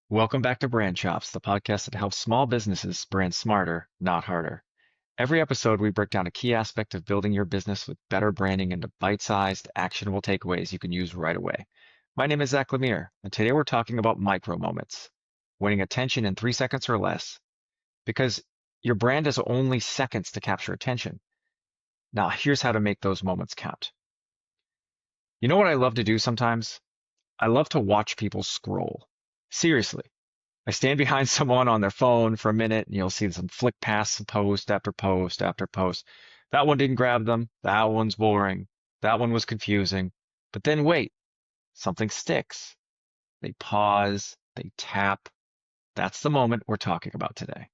Welcome back to Brand Chops, the podcast that helps small businesses brand smarter, not harder. Every episode, we break down a key aspect of building your business with better branding into bite-sized, actionable takeaways you can use right away. My name is Zack Lemear, and today we're talking about micro moments, winning attention in 3 seconds or less, because your brand has only seconds to capture attention. Now, here's how to make those moments count. You know what I love to do sometimes? I love to watch people scroll. Seriously. I stand behind someone on their phone for a minute and you'll see them flick past post after post after post. That one didn't grab them. That one's boring. That one was confusing. But then wait, something sticks. They pause, they tap. That's the moment we're talking about today.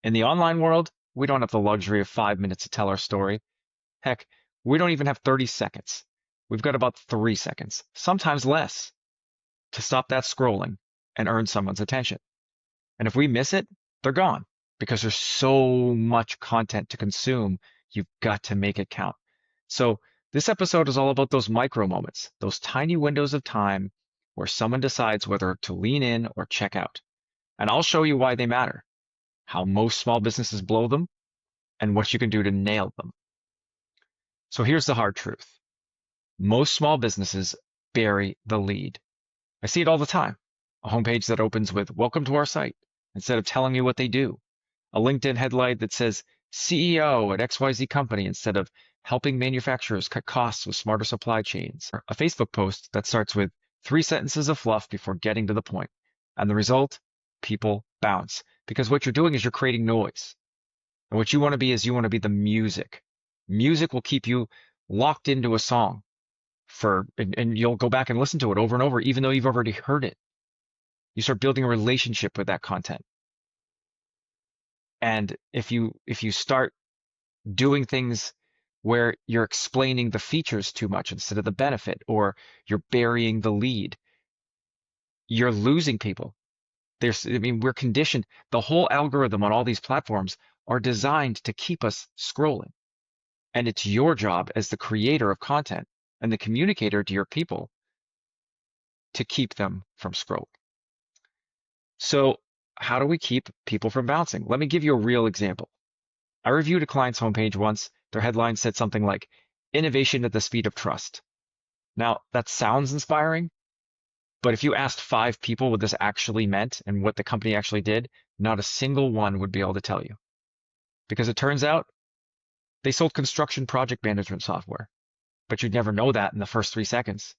In the online world, we don't have the luxury of 5 minutes to tell our story. Heck, we don't even have 30 seconds. We've got about 3 seconds, sometimes less, to stop that scrolling and earn someone's attention. And if we miss it, they're gone because there's so much content to consume. You've got to make it count. So this episode is all about those micro moments, those tiny windows of time where someone decides whether to lean in or check out. And I'll show you why they matter, how most small businesses blow them, and what you can do to nail them. So here's the hard truth. Most small businesses bury the lead. I see it all the time. A homepage that opens with "Welcome to our site" instead of telling you what they do. A LinkedIn headline that says CEO at XYZ company instead of helping manufacturers cut costs with smarter supply chains. Or a Facebook post that starts with 3 sentences of fluff before getting to the point. And the result? People bounce. Because what you're doing is you're creating noise. And what you want to be is you want to be the music. Music will keep you locked into a song and you'll go back and listen to it over and over, even though you've already heard it. You start building a relationship with that content. And if you start doing things where you're explaining the features too much instead of the benefit, or you're burying the lead, you're losing people. We're conditioned. The whole algorithm on all these platforms are designed to keep us scrolling. And it's your job as the creator of content and the communicator to your people to keep them from scrolling. So how do we keep people from bouncing? Let me give you a real example. I reviewed a client's homepage once. Their headline said something like, "Innovation at the speed of trust." Now, that sounds inspiring, but if you asked 5 people what this actually meant and what the company actually did, not a single one would be able to tell you. Because it turns out they sold construction project management software, but you'd never know that in the first 3 seconds.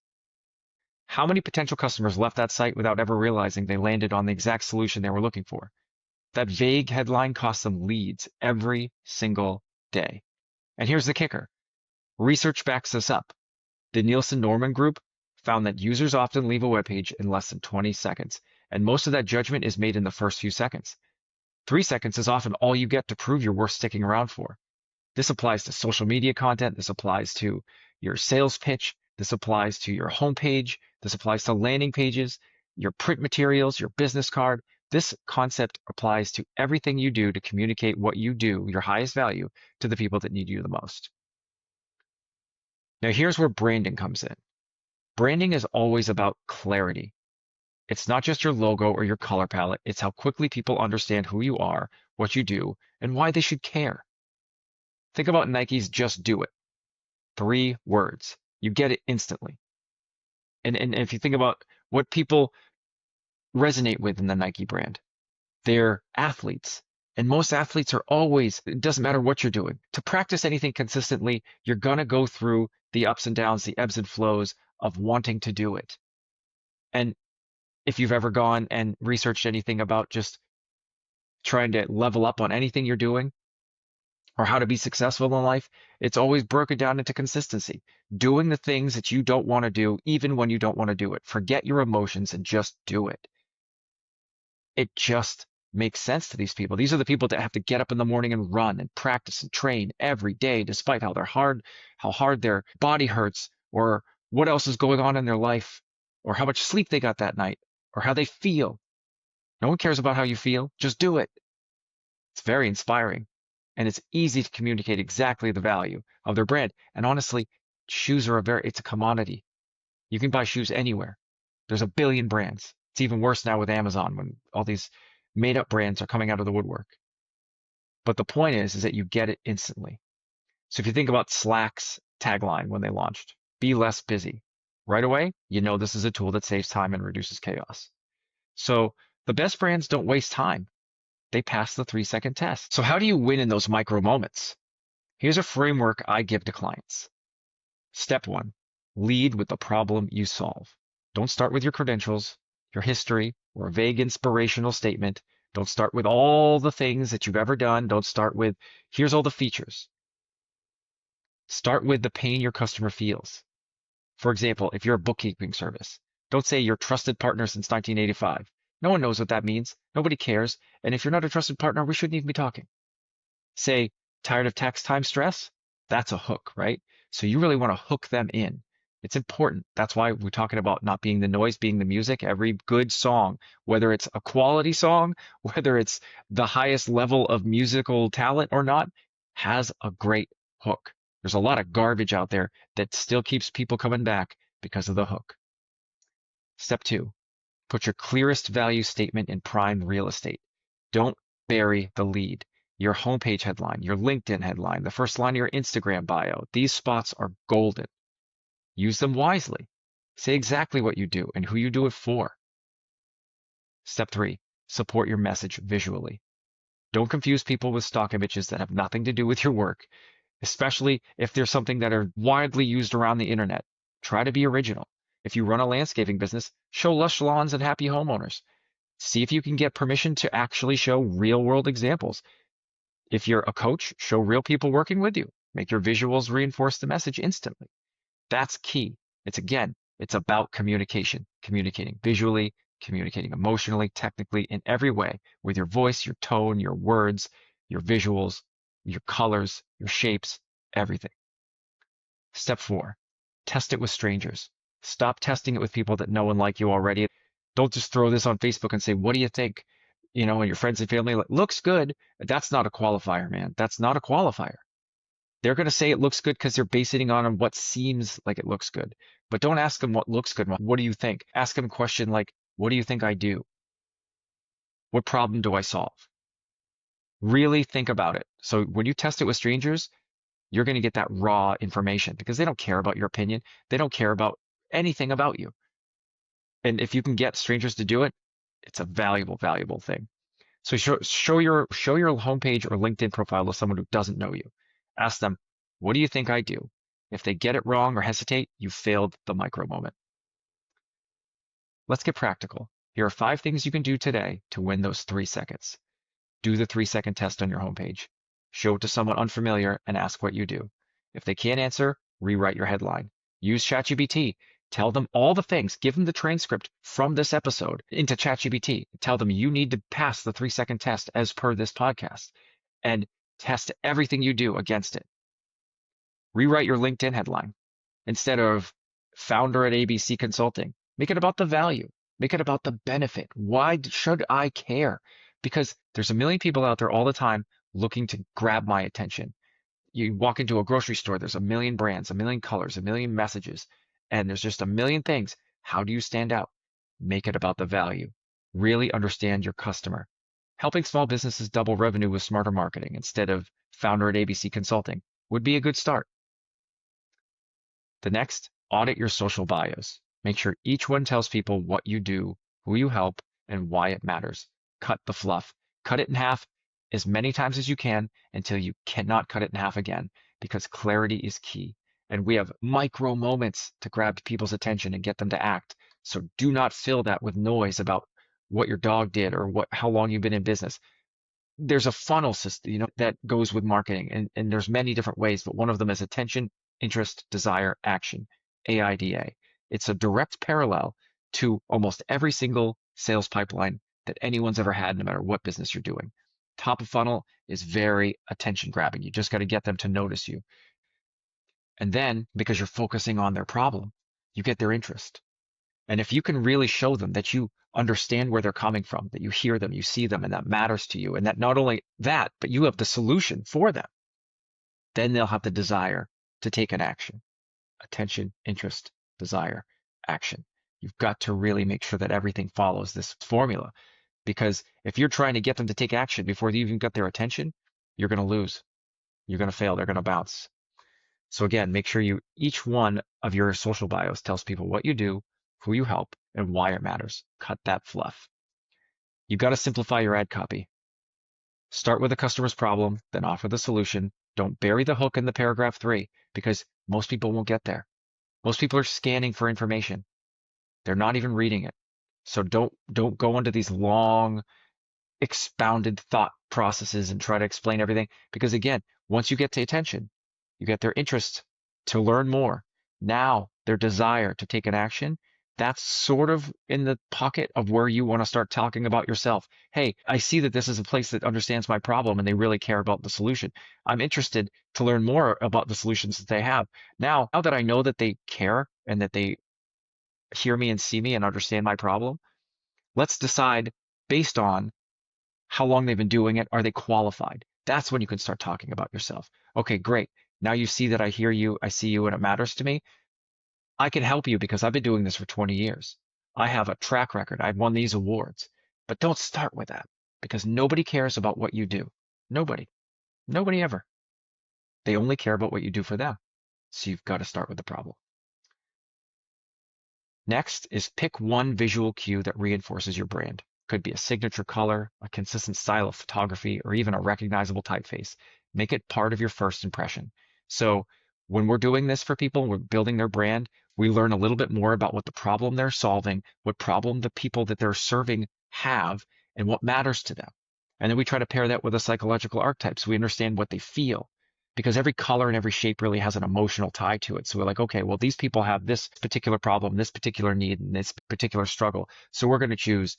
How many potential customers left that site without ever realizing they landed on the exact solution they were looking for? That vague headline costs them leads every single day. And here's the kicker. Research backs this up. The Nielsen-Norman Group found that users often leave a web page in less than 20 seconds, and most of that judgment is made in the first few seconds. 3 seconds is often all you get to prove you're worth sticking around for. This applies to social media content. This applies to your sales pitch. This applies to your homepage. This applies to landing pages, your print materials, your business card. This concept applies to everything you do to communicate what you do, your highest value, to the people that need you the most. Now, here's where branding comes in. Branding is always about clarity. It's not just your logo or your color palette. It's how quickly people understand who you are, what you do, and why they should care. Think about Nike's "Just Do It." 3 words. You get it instantly. And if you think about what people resonate with in the Nike brand, they're athletes. And most athletes are always, it doesn't matter what you're doing. To practice anything consistently, you're going to go through the ups and downs, the ebbs and flows of wanting to do it. And if you've ever gone and researched anything about just trying to level up on anything you're doing, or how to be successful in life, it's always broken down into consistency. Doing the things that you don't want to do, even when you don't want to do it. Forget your emotions and just do it. It just makes sense to these people. These are the people that have to get up in the morning and run and practice and train every day, despite how hard their body hurts, or what else is going on in their life, or how much sleep they got that night, or how they feel. No one cares about how you feel. Just do it. It's very inspiring. And it's easy to communicate exactly the value of their brand. And honestly, shoes are it's a commodity. You can buy shoes anywhere. There's a billion brands. It's even worse now with Amazon when all these made up brands are coming out of the woodwork. But the point is that you get it instantly. So if you think about Slack's tagline when they launched, be less busy. Right away, you know this is a tool that saves time and reduces chaos. So the best brands don't waste time. They pass the 3-second test. So how do you win in those micro moments? Here's a framework I give to clients. Step 1, lead with the problem you solve. Don't start with your credentials, your history, or a vague inspirational statement. Don't start with all the things that you've ever done. Don't start with, here's all the features. Start with the pain your customer feels. For example, if you're a bookkeeping service, don't say you're trusted partner since 1985. No one knows what that means. Nobody cares. And if you're not a trusted partner, we shouldn't even be talking. Say, tired of tax time stress? That's a hook, right? So you really want to hook them in. It's important. That's why we're talking about not being the noise, being the music. Every good song, whether it's a quality song, whether it's the highest level of musical talent or not, has a great hook. There's a lot of garbage out there that still keeps people coming back because of the hook. Step 2, put your clearest value statement in prime real estate. Don't bury the lead. Your homepage headline, your LinkedIn headline, the first line of your Instagram bio. These spots are golden. Use them wisely. Say exactly what you do and who you do it for. Step 3, support your message visually. Don't confuse people with stock images that have nothing to do with your work, especially if there's something that are widely used around the internet. Try to be original. If you run a landscaping business, show lush lawns and happy homeowners. See if you can get permission to actually show real world examples. If you're a coach, show real people working with you. Make your visuals reinforce the message instantly. That's key. It's about communication, communicating visually, communicating emotionally, technically, in every way, with your voice, your tone, your words, your visuals, your colors, your shapes, everything. Step 4, test it with strangers. Stop testing it with people that know and like you already. Don't just throw this on Facebook and say, what do you think? And your friends and family, like, looks good. That's not a qualifier, man. That's not a qualifier. They're going to say it looks good because they're basing it on what seems like it looks good. But don't ask them what looks good. What do you think? Ask them a question like, what do you think I do? What problem do I solve? Really think about it. So when you test it with strangers, you're going to get that raw information because they don't care about your opinion. They don't care about anything about you. And if you can get strangers to do it, it's a valuable, valuable thing. So show your homepage or LinkedIn profile to someone who doesn't know you. Ask them, what do you think I do? If they get it wrong or hesitate, you failed the micro moment. Let's get practical. Here are 5 things you can do today to win those 3 seconds. Do the 3-second test on your homepage. Show it to someone unfamiliar and ask what you do. If they can't answer, rewrite your headline. Use ChatGPT. Tell them all the things. Give them the transcript from this episode into ChatGPT. Tell them you need to pass the 3-second test as per this podcast and test everything you do against it. Rewrite your LinkedIn headline. Instead of founder at ABC Consulting, make it about the value. Make it about the benefit. Why should I care? Because there's a million people out there all the time looking to grab my attention. You walk into a grocery store, there's a million brands, a million colors, a million messages, and there's just a million things. How do you stand out? Make it about the value. Really understand your customer. Helping small businesses double revenue with smarter marketing instead of founder at ABC Consulting would be a good start. The next, audit your social bios. Make sure each one tells people what you do, who you help, and why it matters. Cut the fluff. Cut it in half as many times as you can until you cannot cut it in half again, because clarity is key. And we have micro moments to grab people's attention and get them to act. So do not fill that with noise about what your dog did or how long you've been in business. There's a funnel system, that goes with marketing, and there's many different ways, but one of them is attention, interest, desire, action, AIDA. It's a direct parallel to almost every single sales pipeline that anyone's ever had, no matter what business you're doing. Top of funnel is very attention grabbing. You just got to get them to notice you. And then, because you're focusing on their problem, you get their interest. And if you can really show them that you understand where they're coming from, that you hear them, you see them, and that matters to you, and that not only that, but you have the solution for them, then they'll have the desire to take an action. Attention, interest, desire, action. You've got to really make sure that everything follows this formula. Because if you're trying to get them to take action before you even got their attention, you're going to lose. You're going to fail. They're going to bounce. So again, make sure each one of your social bios tells people what you do, who you help, and why it matters. Cut that fluff. You've got to simplify your ad copy. Start with the customer's problem, then offer the solution. Don't bury the hook in the paragraph 3 because most people won't get there. Most people are scanning for information. They're not even reading it. So don't go into these long expounded thought processes and try to explain everything. Because again, once you get the attention, you get their interest to learn more. Now their desire to take an action, that's sort of in the pocket of where you want to start talking about yourself. Hey, I see that this is a place that understands my problem and they really care about the solution. I'm interested to learn more about the solutions that they have. Now that I know that they care and that they hear me and see me and understand my problem, let's decide based on how long they've been doing it. Are they qualified? That's when you can start talking about yourself. Okay, great. Now you see that I hear you, I see you, and it matters to me. I can help you because I've been doing this for 20 years. I have a track record. I've won these awards. But don't start with that because nobody cares about what you do. Nobody. Nobody ever. They only care about what you do for them. So you've got to start with the problem. Next is pick one visual cue that reinforces your brand. Could be a signature color, a consistent style of photography, or even a recognizable typeface. Make it part of your first impression. So when we're doing this for people, we're building their brand, we learn a little bit more about what the problem they're solving, what problem the people that they're serving have, and what matters to them. And then we try to pair that with a psychological archetype so we understand what they feel. Because every color and every shape really has an emotional tie to it. So we're like, okay, well, these people have this particular problem, this particular need, and this particular struggle. So we're going to choose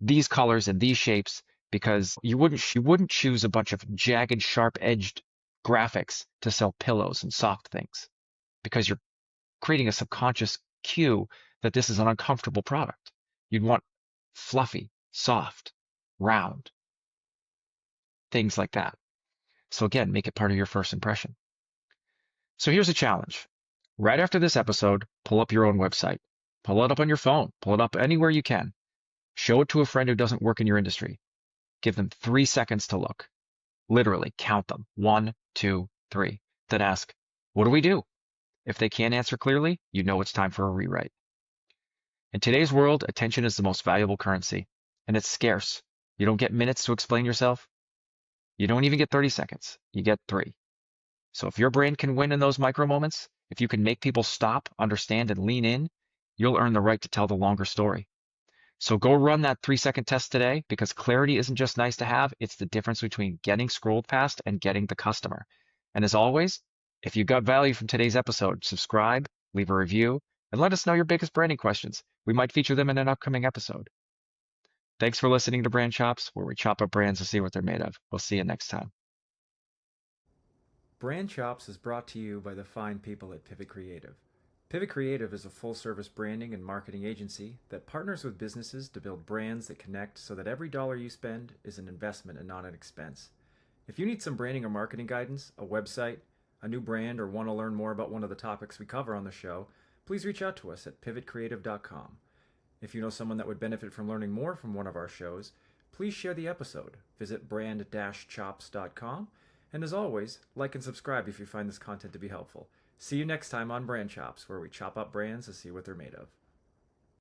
these colors and these shapes because you wouldn't choose a bunch of jagged, sharp-edged graphics to sell pillows and soft things because you're creating a subconscious cue that this is an uncomfortable product. You'd want fluffy, soft, round, things like that. So again, make it part of your first impression. So here's a challenge. Right after this episode, pull up your own website. Pull it up on your phone. Pull it up anywhere you can. Show it to a friend who doesn't work in your industry. Give them 3 seconds to look. Literally count them. 1, 2, 3. Then ask, what do we do? If they can't answer clearly, you know it's time for a rewrite. In today's world, attention is the most valuable currency, and it's scarce. You don't get minutes to explain yourself. You don't even get 30 seconds. You get 3. So if your brand can win in those micro moments, if you can make people stop, understand, and lean in, you'll earn the right to tell the longer story. So go run that 3-second test today because clarity isn't just nice to have, it's the difference between getting scrolled past and getting the customer. And as always, if you got value from today's episode, subscribe, leave a review, and let us know your biggest branding questions. We might feature them in an upcoming episode. Thanks for listening to Brand Chops, where we chop up brands to see what they're made of. We'll see you next time. Brand Chops is brought to you by the fine people at Pivot Creative. Pivot Creative is a full-service branding and marketing agency that partners with businesses to build brands that connect so that every dollar you spend is an investment and not an expense. If you need some branding or marketing guidance, a website, a new brand, or want to learn more about one of the topics we cover on the show, please reach out to us at pivotcreative.com. If you know someone that would benefit from learning more from one of our shows, please share the episode. Visit brand-chops.com. And as always, like and subscribe if you find this content to be helpful. See you next time on Brand Chops, where we chop up brands to see what they're made of.